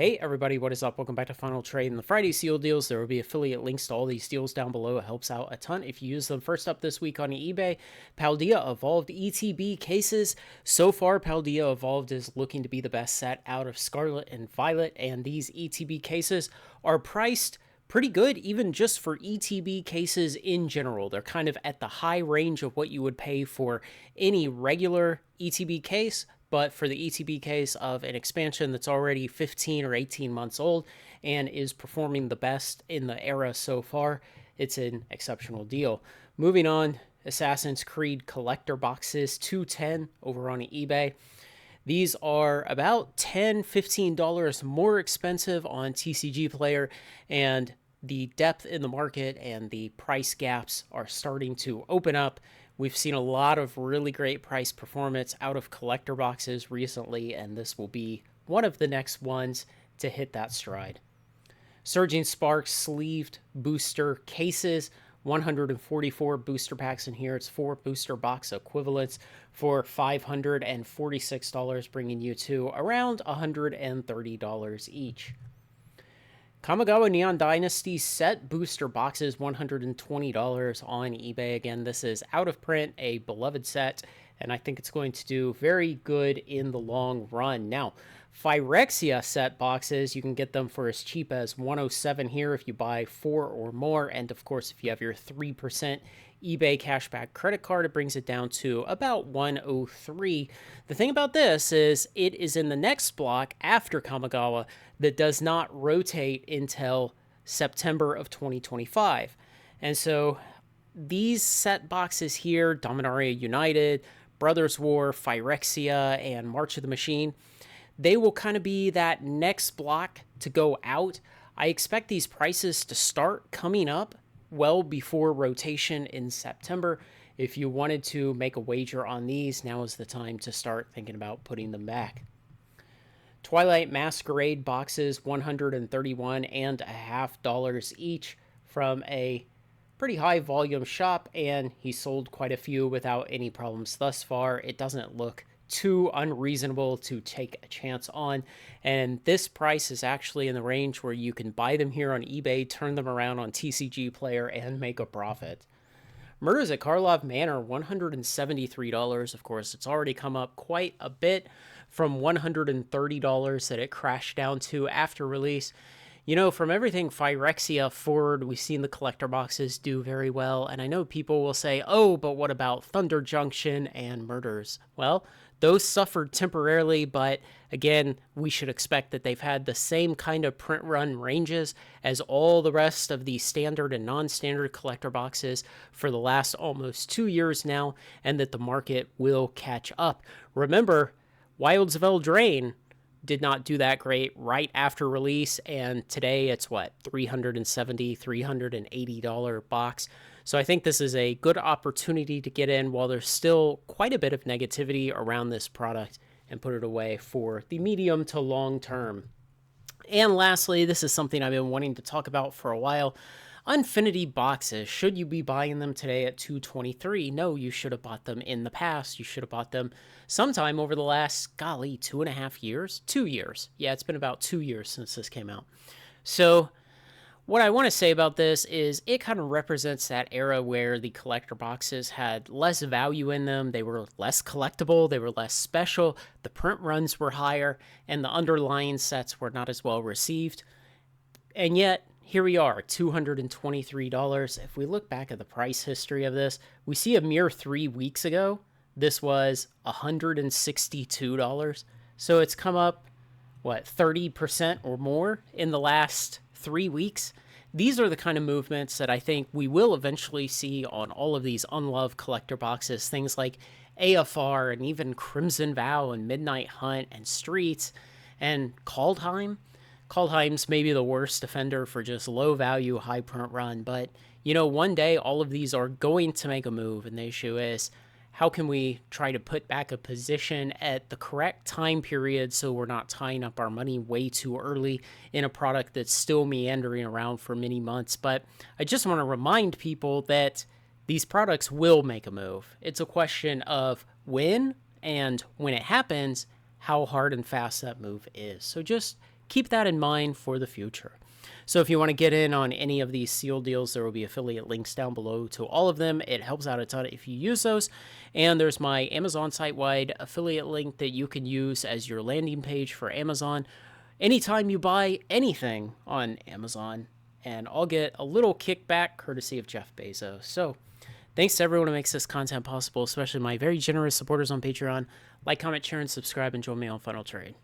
Hey everybody, what is up? Welcome back to Final Trade and the Friday Seal deals. There will be affiliate links to all these deals down below. It helps out a ton if you use them. First up this week on eBay, Paldea Evolved ETB cases. So far, Paldea Evolved is looking to be the best set out of Scarlet and Violet, and these ETB cases are priced pretty good, even just for ETB cases in general. They're kind of at the high range of what you would pay for any regular ETB case, but for the ETB case of an expansion that's already 15 or 18 months old and is performing the best in the era so far, it's an exceptional deal. Moving on, Assassin's Creed collector boxes, 210 over on eBay. These are about $10, $15 more expensive on TCG Player, and the depth in the market and the price gaps are starting to open up. We've seen a lot of really great price performance out of collector boxes recently, and this will be one of the next ones to hit that stride. Surging Sparks sleeved booster cases, 144 booster packs in here. It's 4 booster box equivalents for $546, bringing you to around $130 each. Kamigawa Neon Dynasty set booster boxes, $120 on eBay. Again, this is out of print, a beloved set, and I think it's going to do very good in the long run. Now, Phyrexia set boxes, you can get them for as cheap as $107 here if you buy 4 or more, and of course, if you have your 3% eBay cashback credit card, it brings it down to about $103. The thing about this is it is in the next block after Kamigawa that does not rotate until September of 2025. And so these set boxes here, Dominaria United, Brothers War, Phyrexia, and March of the Machine, they will kind of be that next block to go out. I expect these prices to start coming up well before rotation in September. If you wanted to make a wager on these, now is the time to start thinking about putting them back. Twilight Masquerade boxes, $131.50 each from a pretty high volume shop, and he sold quite a few without any problems thus far. It doesn't look too unreasonable to take a chance on, and this price is actually in the range where you can buy them here on eBay, turn them around on TCG Player, and make a profit. Murders at Karlov Manor, $173. Of course, it's already come up quite a bit from $130 that it crashed down to after release. You know, from everything Phyrexia forward, we've seen the collector boxes do very well, and I know people will say, oh, but what about Thunder Junction and Murders? Well, those suffered temporarily, but again, we should expect that they've had the same kind of print run ranges as all the rest of the standard and non-standard collector boxes for the last almost 2 years now, and that the market will catch up. Remember, Wilds of Eldraine did not do that great right after release, and today it's what, $370, $380 box. So I think this is a good opportunity to get in while there's still quite a bit of negativity around this product and put it away for the medium to long term. And lastly, this is something I've been wanting to talk about for a while. Unfinity boxes. Should you be buying them today at $223? No, you should have bought them in the past. You should have bought them sometime over the last, 2.5 years? 2 years. Yeah, it's been about 2 years since this came out. So what I want to say about this is it kind of represents that era where the collector boxes had less value in them. They were less collectible. They were less special. The print runs were higher, and the underlying sets were not as well received. And yet, here we are, $223. If we look back at the price history of this, we see a mere 3 weeks ago, this was $162. So it's come up, 30% or more in the last 3 weeks. These are the kind of movements that I think we will eventually see on all of these unloved collector boxes, things like AFR and even Crimson Vow and Midnight Hunt and Streets and Kaldheim. Kaldheim's maybe the worst offender for just low value, high print run, but you know, one day all of these are going to make a move, and the issue is, how can we try to put back a position at the correct time period so we're not tying up our money way too early in a product that's still meandering around for many months? But I just want to remind people that these products will make a move. It's a question of when, and when it happens, how hard and fast that move is. So just keep that in mind for the future. So if you want to get in on any of these seal deals, there will be affiliate links down below to all of them. It helps out a ton if you use those. And there's my Amazon site-wide affiliate link that you can use as your landing page for Amazon anytime you buy anything on Amazon. And I'll get a little kickback courtesy of Jeff Bezos. So thanks to everyone who makes this content possible, especially my very generous supporters on Patreon. Like, comment, share, and subscribe, and join me on Funnel Trade.